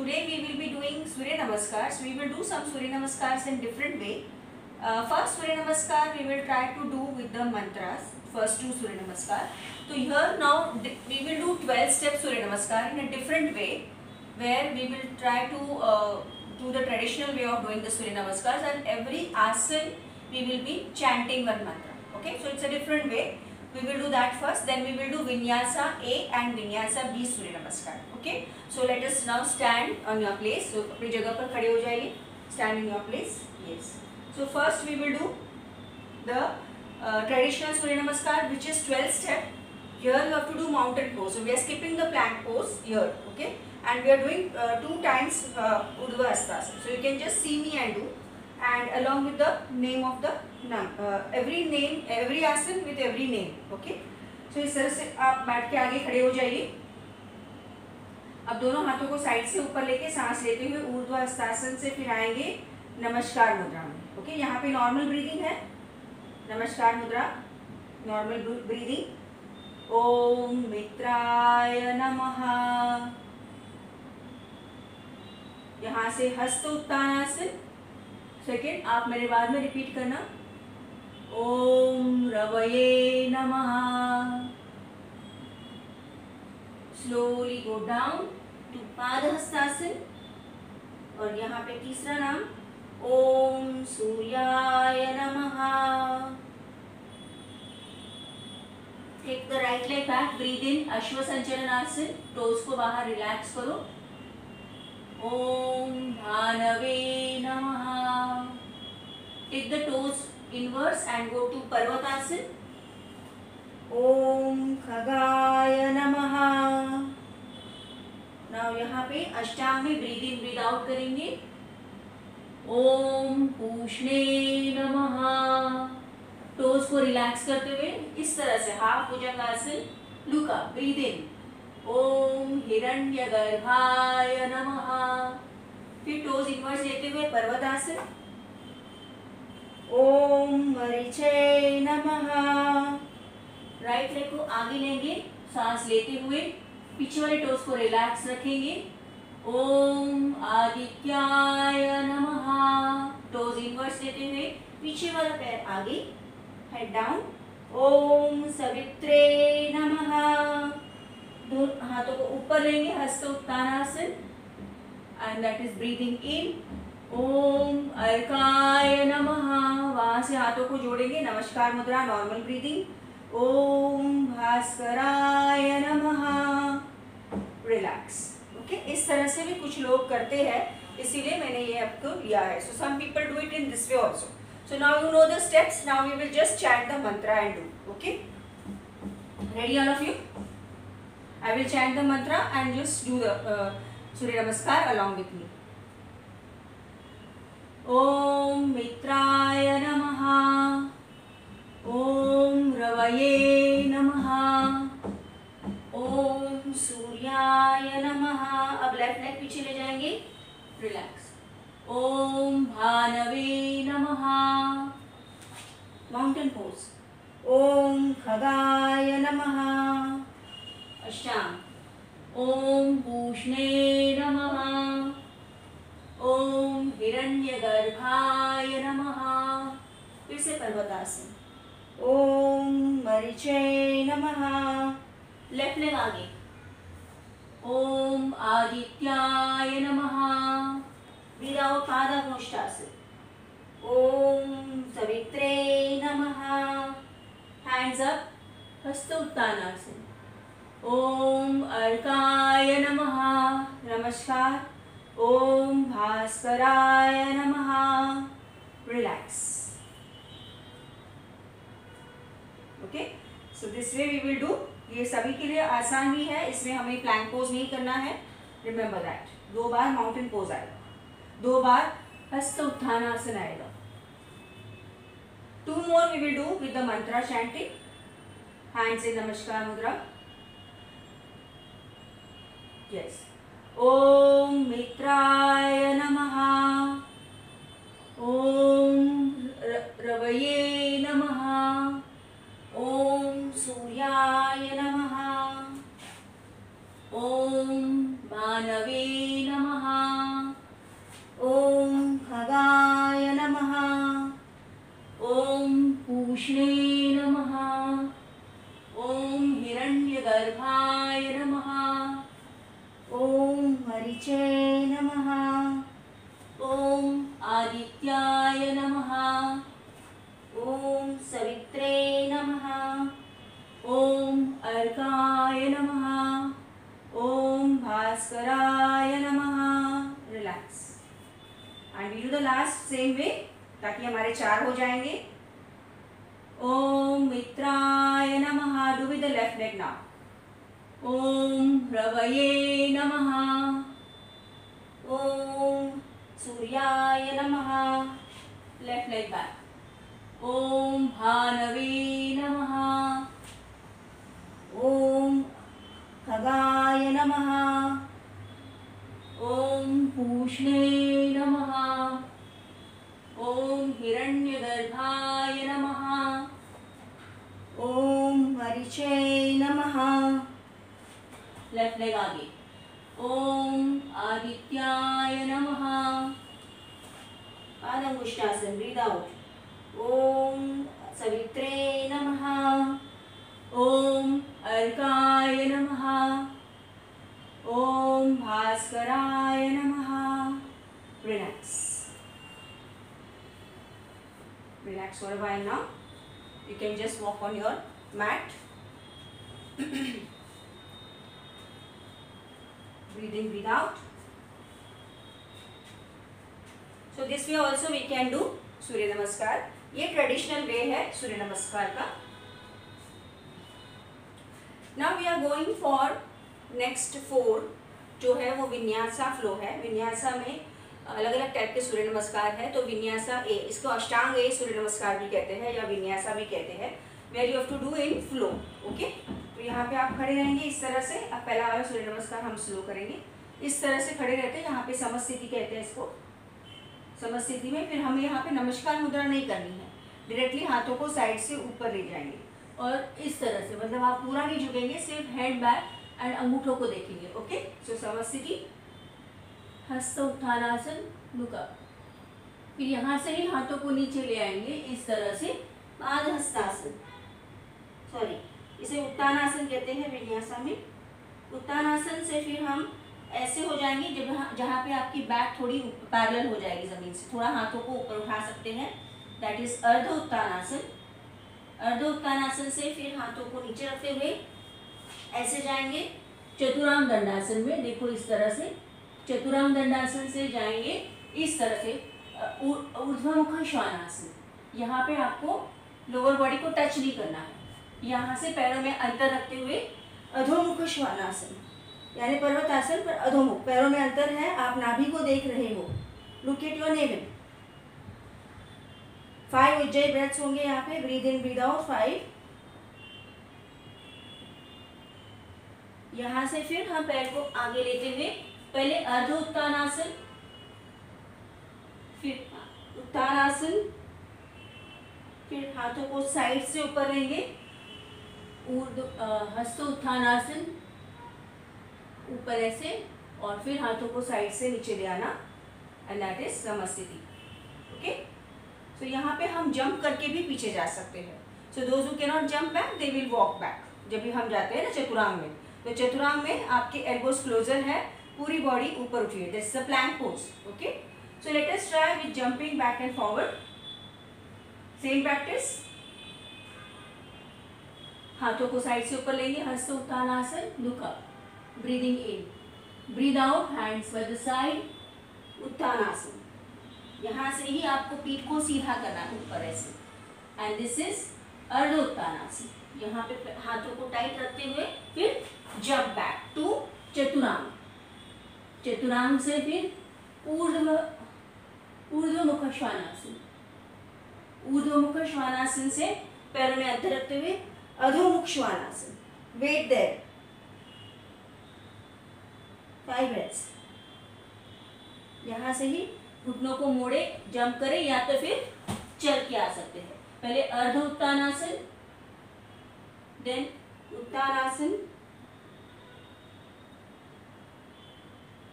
today we will be doing Surya Namaskars. We will do some Surya Namaskars in different way. First Surya Namaskar we will try to do with the mantras. First two Surya Namaskar. So here now we will do 12 step Surya Namaskar in a different way, where we will try to do the traditional way of doing the Surya Namaskars, and every asana we will be chanting one mantra. Okay, so it's a different way. We will do that first, then we will do Vinyasa A and Vinyasa B Surya Namaskar. Okay, so let us now stand on your place. So अपनी जगह पर खड़े हो जाइए. Stand in your place. Yes. So first we will do the traditional Surya Namaskar, which is 12 step. Here you have to do mountain pose. So we are skipping the plank pose here. Okay, and we are doing 2 times Urdhva Hastasana. So you can just see me and do, and along with the name of the every name, every आसन with every name. Okay, so इस तरह से आप बैठ के आगे खड़े हो जाइए. अब दोनों हाथों को साइड से ऊपर लेके सांस लेते हुए ऊर्ध्व हस्तासन से फिर आएंगे नमस्कार मुद्रा में. ओके, यहाँ पे नॉर्मल ब्रीदिंग है. नमस्कार मुद्रा, नॉर्मल ब्रीदिंग. ओम मित्राय नमः. यहाँ से हस्त उत्तानासन. सेकेंड आप मेरे बाद में रिपीट करना. ओम रवये नमः. Slowly go down to Padahastasana. और यहाँ पे तीसरा नाम ओम सूर्याय नमः. Take the right leg back, breathe in Ashwa Sanchalan आसन. टोज को बाहर रिलैक्स करो. ओम भानवे नमः. Take the toes inwards and go to Parvatasana. ओम खगाय नमः. नाउ यहाँ पे अष्टांग में ब्रीद इन ब्रीद आउट करेंगे. ओम पूष्णे नमः. टोज को रिलैक्स करते हुए इस तरह से half bhujangasana. Luca, breathe in. ओम हिरण्यगर्भाय नमः. फिर टोज इनवर्स लेते हुए पर्वतासन. ओम मरीचे नमः. राइट लेग को आगे लेंगे, सांस लेते हुए पीछे वाले टोज को रिलैक्स रखेंगे. ओम आदित्याय नमः. टोज इनवर्स लेते हुए पीछे वाला पैर आगे, हेड डाउन. ओम सवित्रे नमः. दोनों हाथों को ऊपर लेंगे, Hasta Uttanasana, and that is breathing in. ओम अर्काय नमः. वहां से हाथों को जोड़ेंगे, नमस्कार मुद्रा, नॉर्मल ब्रीदिंग. ओम भास्कराय नमः. रिलैक्स. ओके, इस तरह से भी कुछ लोग करते हैं, इसीलिए मैंने ये आपको लिया है. So some people do it in this way also. So now you know the steps. Now we will just chant the mantra and do. Okay, ready all of you? I will chant the mantra and just do the Surya Namaskar along with me. ओम मित्राय नमः. ओम रवये नमः. ओम सूर्याय नमः. अब left leg पीछे ले जाएंगे, रिलैक्स. ओम भानवे नमः. Mountain pose. ओम खगाय नमः. अष्टांग. ओम पूष्णे नमः. ओम हिरण्यगर्भाय नमः. फिर से पर्वतासन. ओम मरीचे नमः. लेफ्ट लेग आगे. ओम आदित्याय नमः. Breathe out पादाभ्रष्टासन. ओम सवित्रे नमः. हैंड्स अप, हस्त उत्तानासन. ओम अर्काय नमः. नमस्कार. ओम भास्कराय नमः. Relax. Okay, so this way we will do. ये सभी के लिए आसान भी है, इसमें हमें प्लैंक पोज नहीं करना है. Remember that. 2 bar mountain pose आएगा, 2 बार हस्त उत्थानासन आएगा. 2 more we will do with the mantra chanting. Hands in नमस्कार मुद्रा. Yes. ओम मित्राय नमः. ओम रवये नमः. ओम सूर्याय नमः. ओम भानवे नमः. हरिचे नमः। ओम आदित्याय नमः। ओम सवित्रे नमः। ओम अर्काय नमः। ओम भास्कराय नमः। Relax and we do the last same way ताकि हमारे 4 हो जाएंगे। ओम मित्राय नमः। Do with the left leg now. ओम रवये नमः। ओम सूर्याय नमः। Left leg back. ओम भानवे नमः। ओम खगाय नमः। ओम पूष्णे नमः। ओम हिरण्यगर्भाय नमः। ओम मरीचे नमः। लेफ्ट लेग आगे। ओम आदित्याय नमः। पादंगुष्ठासन, ब्रीद आउट। ओम सवित्रे नमः। ओम अर्काय नमः। ओम भास्कराय नमः। Relax for a while now. You can just walk on your mat. Breathe in, breathe out. So this way also we can do सूर्य नमस्कार. ये ट्रेडिशनल वे है सूर्य नमस्कार का. Now we are going for next 4 जो है वो vinyasa flow है. विन्यासा में अलग अलग टाइप के सूर्य नमस्कार है. तो विन्यासा ए, इसको अष्टांग ए सूर्य नमस्कार भी कहते हैं या विन्यासा भी कहते हैं. Where you have to do in flow. Okay, तो यहाँ पे आप खड़े रहेंगे इस तरह से. अब पहला वाला सूर्य नमस्कार हम स्लो करेंगे. इस तरह से खड़े रहते हैं. यहाँ पे समस्थिति कहते हैं इसको. समस्थिति में फिर हमें यहाँ पे नमस्कार मुद्रा नहीं करनी है. डायरेक्टली हाथों को साइड से ऊपर ले जाएंगे और इस तरह से, मतलब आप पूरा नहीं झुकेंगे, सिर्फ हेड बैक एंड अंगूठों को देखेंगे. ओके, सो समस्थिति, हस्त उत्थानासन, लुक अप. फिर यहाँ से ही हाथों को नीचे ले आएंगे इस तरह से. पाद हस्तासन, सॉरी इसे उत्तानासन कहते हैं विन्यासा में. उत्तानासन से फिर हम ऐसे हो जाएंगे जब जहाँ पे आपकी बैक थोड़ी पैरेलल हो जाएगी जमीन से. थोड़ा हाथों को ऊपर उठा सकते हैं. दैट इज अर्ध उत्तानासन. अर्ध उत्तानासन से फिर हाथों को नीचे रखते हुए ऐसे जाएंगे चतुरांग दंडासन में. देखो इस तरह से चतुरांग दंडासन से जाएंगे इस तरह से ऊर्ध्वमुख श्वानासन. यहाँ पे आपको लोअर बॉडी को टच नहीं करना है. यहाँ से पैरों में अंतर रखते हुए अधोमुख श्वानासन यानी पर्वतासन पर अधोमुख, पैरों में अंतर है, आप नाभि को देख रहे हो. Look at your naval. 5 Ujjayi breaths होंगे यहाँ पे. Breathe in, breathe out. 5. यहाँ से फिर हम पैर को आगे लेते हुए पहले अर्ध उत्तानासन, फिर उत्तानासन, फिर हाथों को साइड से ऊपर लेंगे. हस्त उत्थानासन, ऊपर ऐसे, और फिर हाथों को साइड से नीचे ले आना. And that is Samasthiti. Okay, so यहाँ पे हम जंप करके भी पीछे जा सकते हैं. So those who can not jump back they will walk back. जब भी हम जाते हैं ना चतुरांग में, तो चतुरांग में आपके एल्बोज क्लोजर है, पूरी बॉडी ऊपर उठी है. This is a plank pose. Okay, so let us try with jumping back and forward. Same practice. हाथों को साइड से ऊपर लेंगे. Hasta Utthanasana, look up. Breathing in, breathe out, hands by the side. Utthanasana. यहाँ से ही आपको पीठ को सीधा करना है ऊपर ऐसे. एंड दिस इज अर्ध उत्थानासन. यहाँ पे हाथों को टाइट रखते हुए फिर jump back to chaturanga. Chaturanga से फिर ऊर्ध्वमुख श्वानासन. ऊर्ध्वमुख श्वानासन से पैरों में अंतर रखते हुए Adho Mukha Svanasana. Wait there. 5 breaths. यहाँ से ही घुटनों को मोड़े, जंप करें या तो फिर चल के आ सकते हैं. पहले Ardha Uttanasana, then Uttanasana,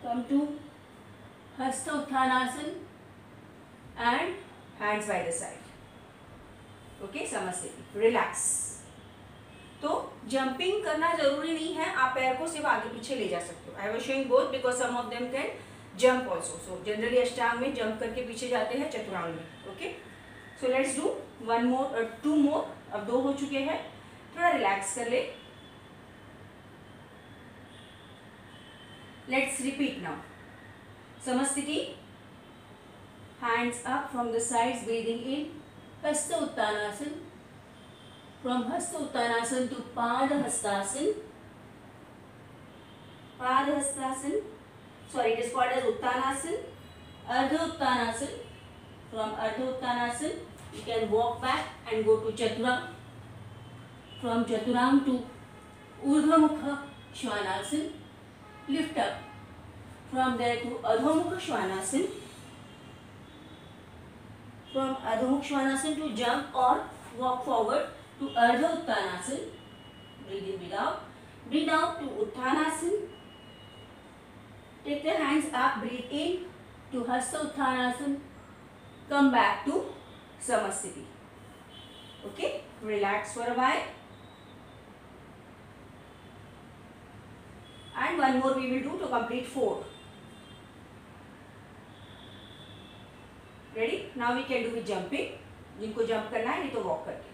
come to Hasta Utthanasana and hands by the side. Okay, Samasthiti. Relax. तो जंपिंग करना जरूरी नहीं है, आप पैर को सिर्फ आगे पीछे ले जा सकते हो. I was showing both because some of them can jump also. So generally अष्टांग में jump करके पीछे जाते हैं चतुरांग में. Okay. So let's do one more or two more. अब 2 हो चुके हैं. थोड़ा relax कर ले. Let's repeat now. Samasthiti. Hands up from the sides, breathing in. Hasta Uttanasana. From Hasta Uttanasana to Pada Hastasana. Pada Hastasana. Sorry, it is called as Uttanasana. Ardha Uttanasana. From Ardha Uttanasana, you can walk back and go to Chaturanga. From Chaturanga to Urdhva Mukha Svanasana. Lift up. From there to Adho Mukha Svanasana. From Adho Mukha Svanasana to jump or walk forward to Ardha Uttanasana. Breathe in, breathe out. Breathe out to Uttanasana. Take the hands up, breathe in to Hasta Uttanasana. Come back to Samasthiti. Okay, relax for a while. And one more we will do to complete 4. Ready? Now we can do with jumping. जिनको jump करना है नहीं तो walk करके.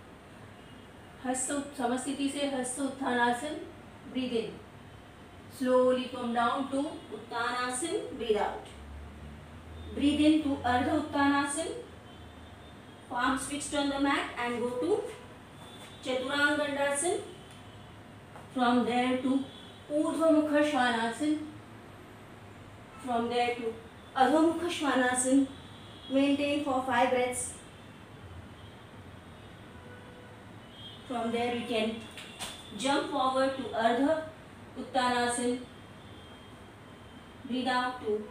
हस्त समस्थिति से हस्त उत्थानासन. Breathe in. Slowly come down to Uttanasana. Breathe out. Breathe in to Ardha Uttanasana. Palms fixed on the mat and go to Chaturanga Dandasana. From there to Urdhva Mukha Svanasana. From there to Adho Mukha Svanasana. Maintain for 5 breaths. From there we can jump forward to Ardha Uttanasana. Breathe out to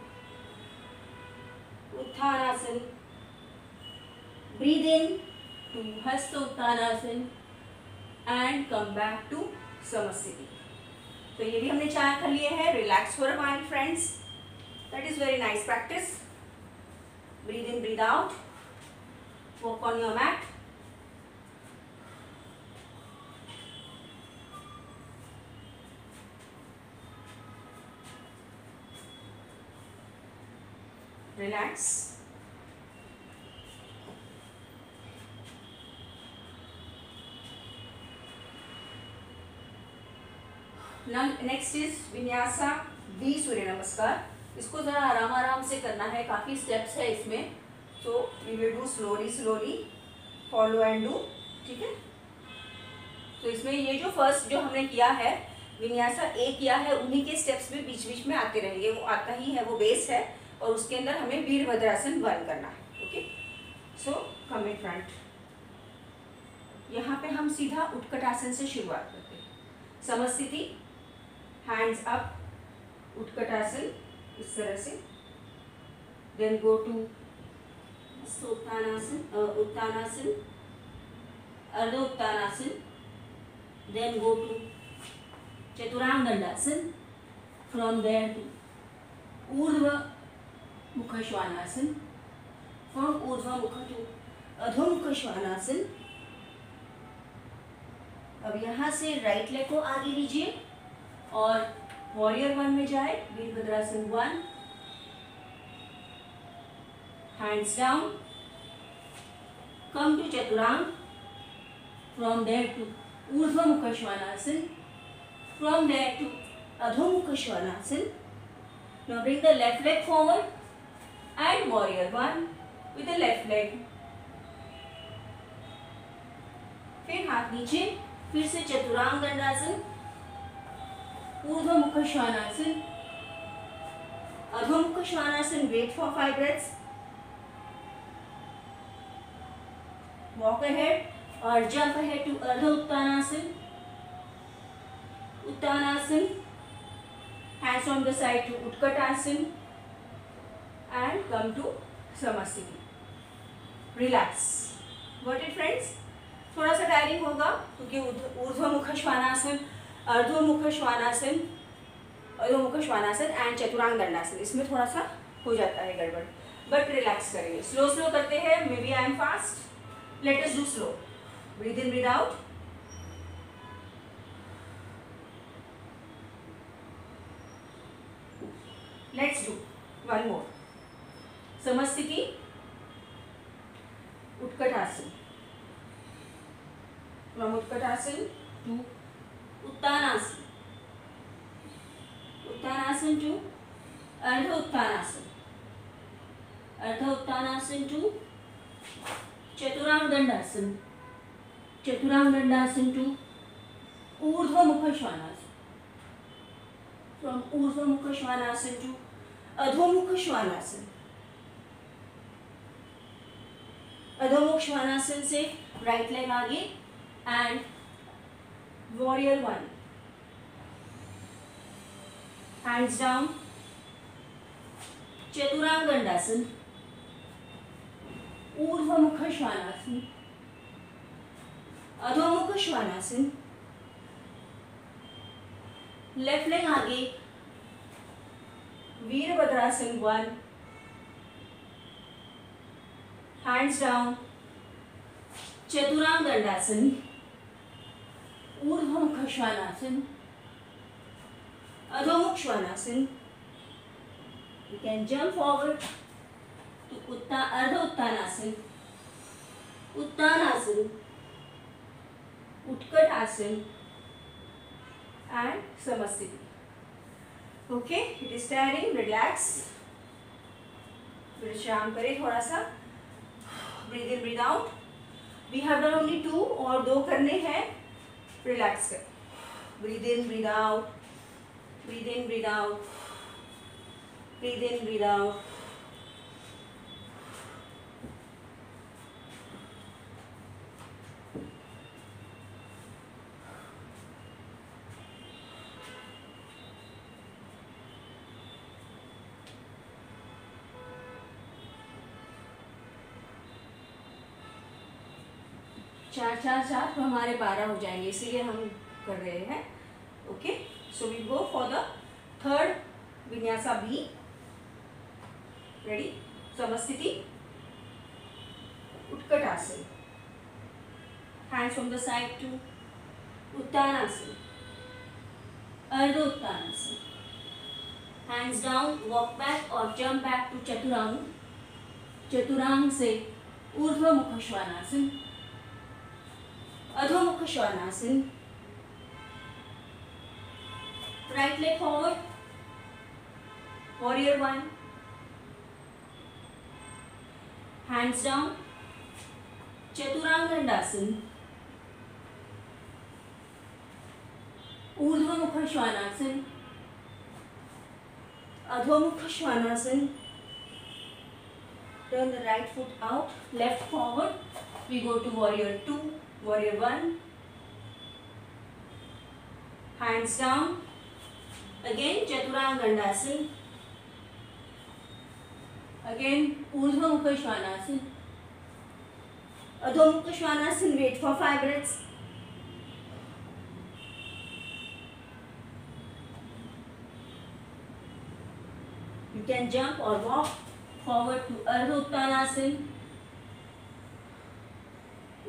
Uttanasana. Breathe in to Hasta Uttanasana and come back to Samasthiti. तो ये भी हमने 4 कर लिए हैं. Relax for a while, friends. That is very nice practice. Breathe in, breathe out. Walk on your mat. Relax. Now next is vinyasa B सूर्य नमस्कार. इसको ज़रा आराम आराम से करना है. काफ़ी स्टेप्स है इसमें. So we will do slowly, follow and do. ठीक है. तो इसमें ये जो फर्स्ट जो हमने किया है विन्यासा A किया है, उन्हीं के स्टेप्स भी बीच बीच में आते रहेंगे. वो आता ही है, वो बेस है और उसके अंदर हमें वीरभद्रासन 1 करना है. Okay. So come in front. यहाँ पे हम सीधा उत्कटासन से शुरुआत करते हैं. समस्थिति. Hands up. उत्कटासन इस तरह से. Then go to Uttanasana. Uttanasana. अर्ध Uttanasana. Then go to Chaturanga Dandasana. From there to ऊर्ध्व मुख श्वानासन. फ्रॉम ऊर्ध्व मुख टू अधोमुख श्वानासन. अब यहाँ से राइट लेग को आगे लीजिए और वॉरियर 1 में जाए. Virabhadrasana 1. Hands down. Come to chaturanga. From there to ऊर्ध्व मुख svanasana. From there to adho mukha svanasana. Now bring the left leg forward and warrior 1 with the left leg. फिर हाथ नीचे. फिर से चतुरांग दंडासन. ऊर्ध्व मुख svanasana. Adho mukha Shvanasana. Wait for 5 breaths. Walk ahead or jump ahead to Ardha Uttanasana. Uttanasana. Hands on the side to Utkatasana and come to Samasthiti. Relax. Got it, friends? थोड़ा सा tiring होगा क्योंकि ऊर्ध्वमुख श्वानासन, अर्धोमुख श्वानासन, अधोमुख श्वानासन एंड चतुरांग दंडासन, इसमें थोड़ा सा हो जाता है गड़बड़. बट रिलैक्स करेंगे. स्लो करते हैं. Maybe I am fast. Let us do slow. Breathe in, breathe out. Let's do one more. Samasthiti, utkatasana. From utkatasana to uttanasana. Uttanasana to ardha Uttanasana. अर्ध Uttanasana to चतुरांग Dandasana. चतुरांग Dandasana to ऊर्ध्वमुख Shvanasana. From ऊर्ध्वमुख Shvanasana to अधोमुख Shvanasana. Adho mukha svanasana से राइट लेग आगे and warrior 1. Hands down. Chaturanga dandasana. Urdhva mukha svanasana. Adho mukha svanasana. Left leg आगे virabhadrasana 1. Hands down. Chaturanga dandasana. Urdhva mukha svanasana. Adho mukha svanasana. You can jump forward to ardha uttanasana. Uttanasana. Utkatasana and समस्थिति. Okay, it is tiring. Relax. विश्राम करें थोड़ा सा. Breathe in, breathe out. We have done only 2 और 2 करने हैं. Relax कर. Breathe in, breathe out. Breathe in, breathe out. Breathe in, breathe out. चार चार चार तो हमारे 12 हो जाएंगे, इसीलिए हम कर रहे हैं. Okay, so we go for the third vinyasa be. Ready. Samasthiti, utkatasana. Hands from the side to uttanasana. अर्ध uttanasana. Hands down, walk back और jump back to chaturanga. Chaturanga से urdhva mukha svanasana. Adho mukha svanasana. Right leg forward. Warrior 1. Hands down. Chaturanga dandasana. Urdhva mukha svanasana. Adho mukha svanasana. Turn the right foot out, left forward. We go to warrior 2. Warrior 1. Hands down. Again Chaturanga Dandasan. Again Urdhva Mukha Svanasana. Adho Mukha Svanasana. Wait for 5 breaths. You can jump or walk forward to Ardha Uttanasana.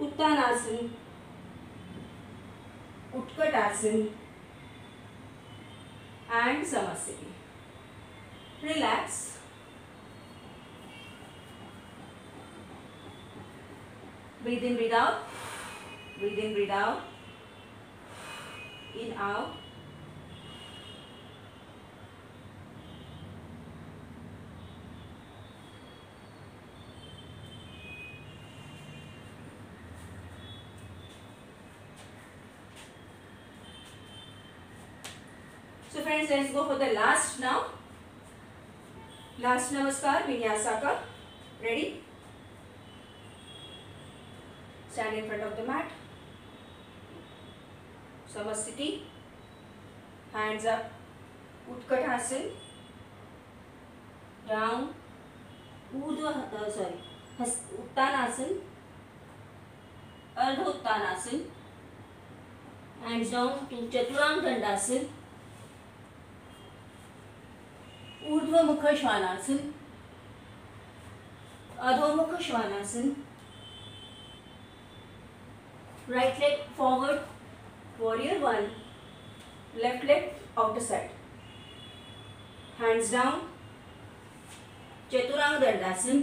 Uttanasana, Utkatasana and Samasthiti. Relax. Breathe in, breathe out. Breathe in, breathe out. In, out. So friends, let's go for the last now. Last namaskar, vinyasa ka. Ready? Stand in front of the mat. Samasthiti. Hands up. Utkatasana. Down. Uttanasana. Ardha Uttanasana. Hands down to Chaturanga Dandasana. Urdhva मुख svanasana. Adho mukha svanasana. Right leg forward. Warrior 1. Left leg outer side. Hands down. Chaturanga dandasana,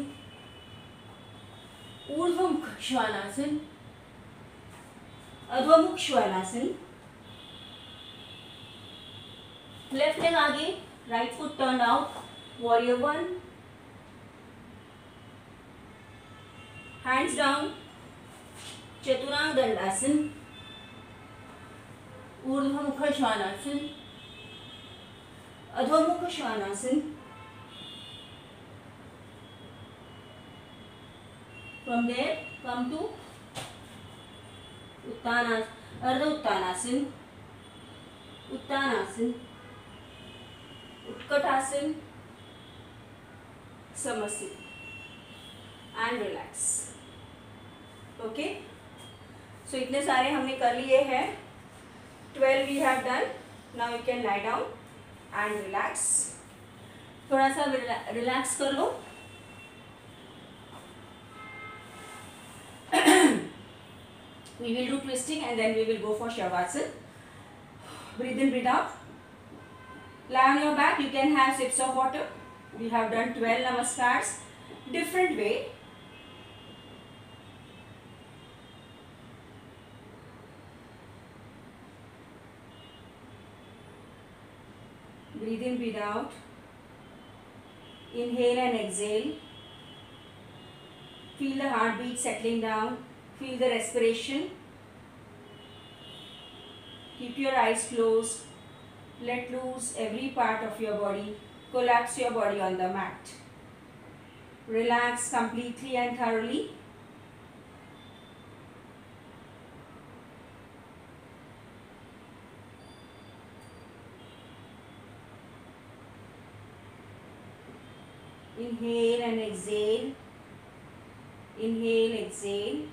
urdhva mukha svanasana, adho mukha svanasana, left leg आगे, right foot turn out, warrior 1, hands down, chaturanga dandasana, urdhva mukha svanasana, adho mukha svanasana, from there come to uttanasana, अर्ध uttanasana, uttanasana, utkatasana, samasthiti and relax. Okay, so इतने सारे हमने कर लिए हैं. 12 we have done. Now you can lie down and relax. थोड़ा सा रिलैक्स कर लो. We will do twisting and then we will go for Shavasana. Breathe in, breathe out. Lie on your back. You can have sips of water. We have done 12 namaskars. Different way. Breathe in, breathe out. Inhale and exhale. Feel the heartbeat settling down. Feel the respiration. Keep your eyes closed. Let loose every part of your body. Collapse your body on the mat. Relax completely and thoroughly. Inhale and exhale. Inhale, exhale.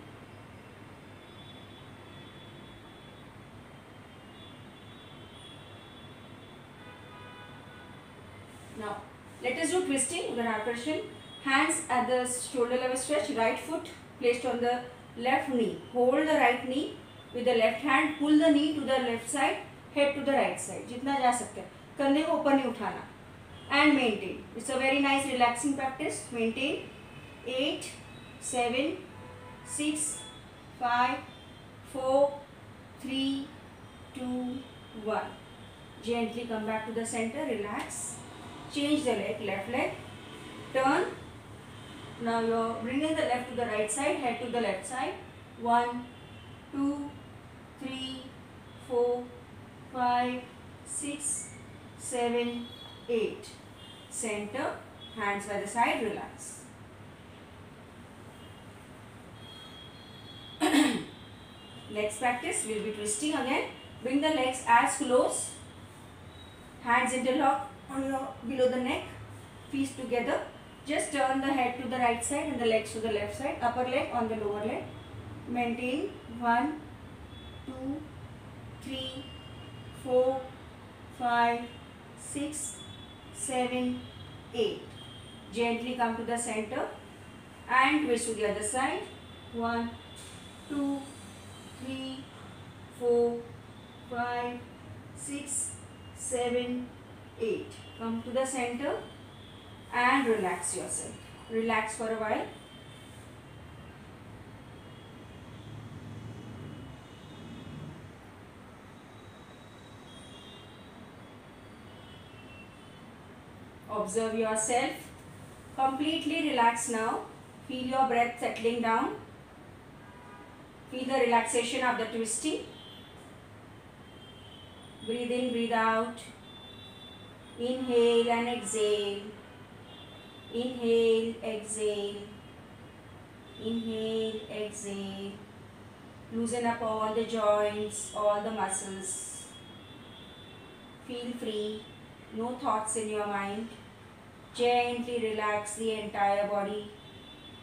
Now, let us do twisting, Udanakarsan. Hands at the shoulder level stretch, right foot placed on the left knee. Hold the right knee with the left hand, pull the knee to the left side, head to the right side. जितना जा सकते हैं. कंधे को ऊपर नहीं उठाना. And maintain. It's a very nice relaxing practice. Maintain. 8, 7, 6, 5, 4, 3, 2, 1. Gently come back to the center. Relax. Change the leg, left leg, turn. Now you're bringing the left to the right side, head to the left side. 1, 2, 3, 4, 5, 6, 7, 8. Center, hands by the side, relax. Next practice will be twisting again. Bring the legs as close. Hands interlock on your below the neck, feet together. Just turn the head to the right side and the legs to the left side. Upper leg on the lower leg. Maintain. 1, 2, 3, 4, 5, 6, 7, 8. Gently come to the center and twist to the other side. 1, 2, 3, 4, 5, 6, 7, 8. Come to the center and relax yourself. Relax for a while. Observe yourself. Completely relax now. Feel your breath settling down. Feel the relaxation of the twisting. Breathe in, breathe out. Inhale and exhale. Inhale, exhale. Inhale, exhale. Loosen up all the joints, all the muscles. Feel free. No thoughts in your mind. Gently relax the entire body.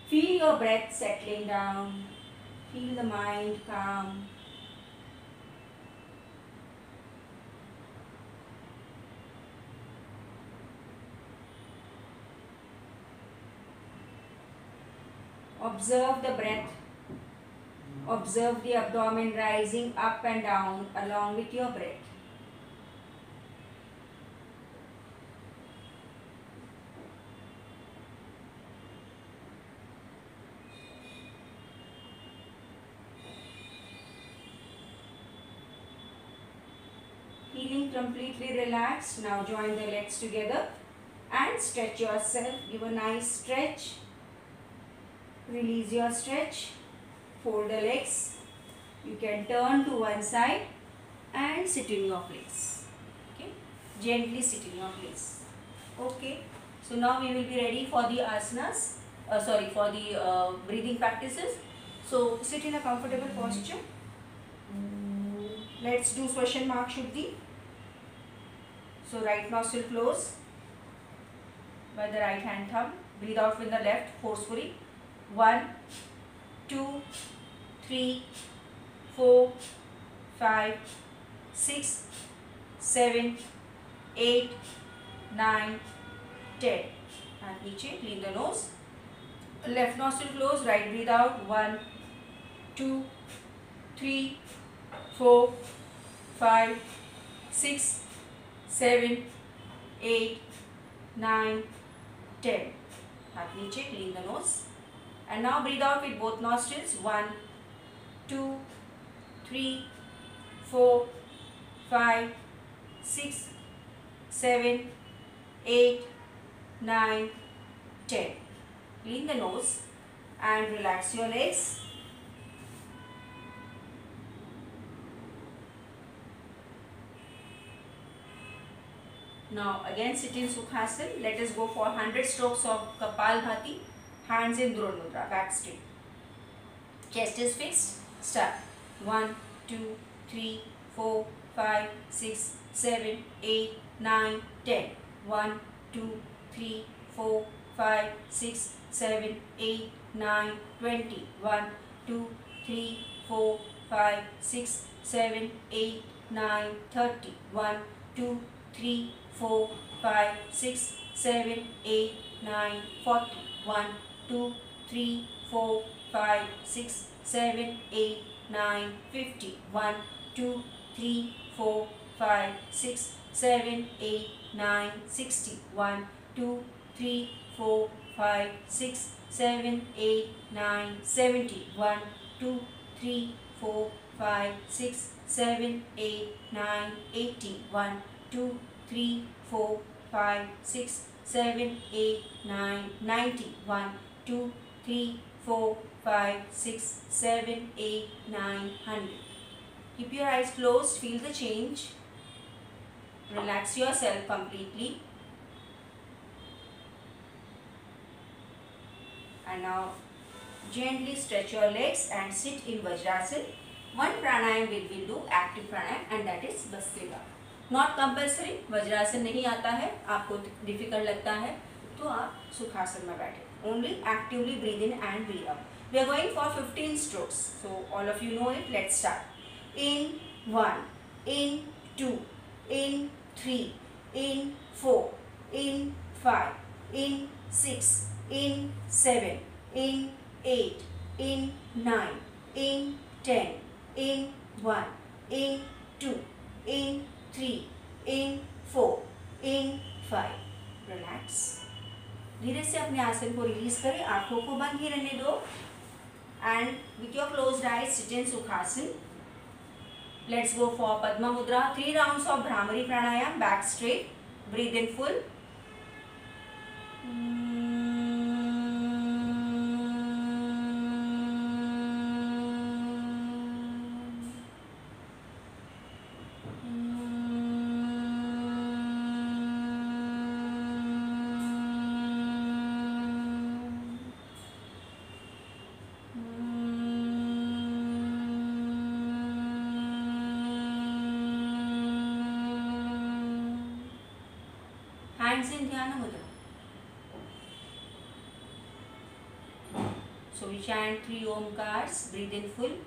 Feel your breath settling down. Feel the mind calm. Observe the breath. Observe the abdomen rising up and down along with your breath. completely relaxed. Now join the legs together and stretch yourself. Give a nice stretch. Release your stretch. Fold the legs. You can turn to one side and sit in your place. Okay, gently sit in your place. Okay, so now we will be ready for the asanas. For the breathing practices. So sit in a comfortable posture. Let's do Swashan Shuddhi. So right nostril close by the right hand thumb. Breathe out with the left forcefully. 1, 2, 3, 4, 5, 6, 7, 8, 9, 10. And नीचे clean the nose. Left nostril close. Right breathe out. 1, 2, 3, 4, 5, 6, 7, 8, 9, 10. Hath niche, clean the nose. And now breathe out with both nostrils. 1, 2, 3, 4, 5, 6, 7, 8, 9, 10. Clean the nose and relax your legs. Now again sit in Sukhasana. Let us go for 100 strokes of Kapalbhati. Hands in Drona Mudra, back straight. Chest is fixed. Start. 1, 2, 3, 4, 5, 6, 7, 8, 9, 10. 1, 2, 3, 4, 5, 6, 7, 8, 9, 20. 1, 2, 3, 4, 5, 6, 7, 8, 9, 30. 1, 2, 3, 4, 5, 6, 7, 8, 9, 40. 1, 2, 3, 4, 5, 6, 7, 8, 9, 50. 1, 2, 3, 4, 5, 6, 7, 8, 9, 60. 1, 2, 3, 4, 5, 6, 7, 8, 9, 70. 1, 2, 3, 4, 5, 6, 7, 8, 9, 80. 1, 2, 3, 4, 5, 6, 7, 8, 9, 90. 1, 2, 3, 4, 5, 6, 7, 8, 9, 100. Keep your eyes closed, feel the change. Relax yourself completely. And now gently stretch your legs and sit in Vajrasana. One pranayam we will do, active pranayam, and that is Bhastrika. Not compulsory, Vajrasana नहीं आता है, आपको difficult लगता है, तो आप सुखासन में बैठे. Only actively breathe in and breathe out. We are going for 15 strokes. So all of you know it. Let's start. In 1, in 2, in 3, in 4, in 5, in 6, in 7, in 8, in 9, in 10, in 1, in 2, in 3, in 4, in 5. Relax. धीरे से अपने आसन को release करें, आंखों को बंद ही रहने दो. And with your closed eyes, sit in Sukhasana. Let's go for Padma Mudra. 3 rounds of Bhramari Pranayam, back straight. Breathe in full. Hands in Dhyana Mudra. So we chant 3 Omkars. Breathe in full.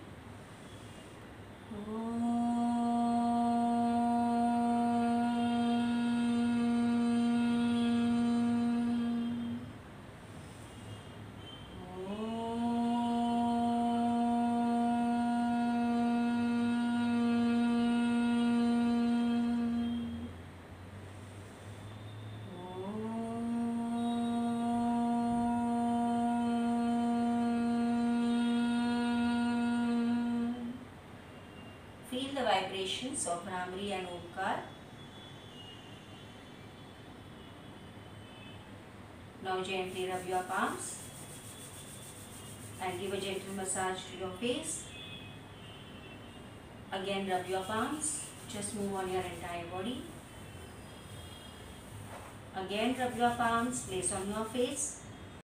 Feel the vibrations of Bhramari and Omkar. Now gently rub your palms and give a gentle massage to your face. Again rub your palms, just move on your entire body. Again rub your palms, place on your face.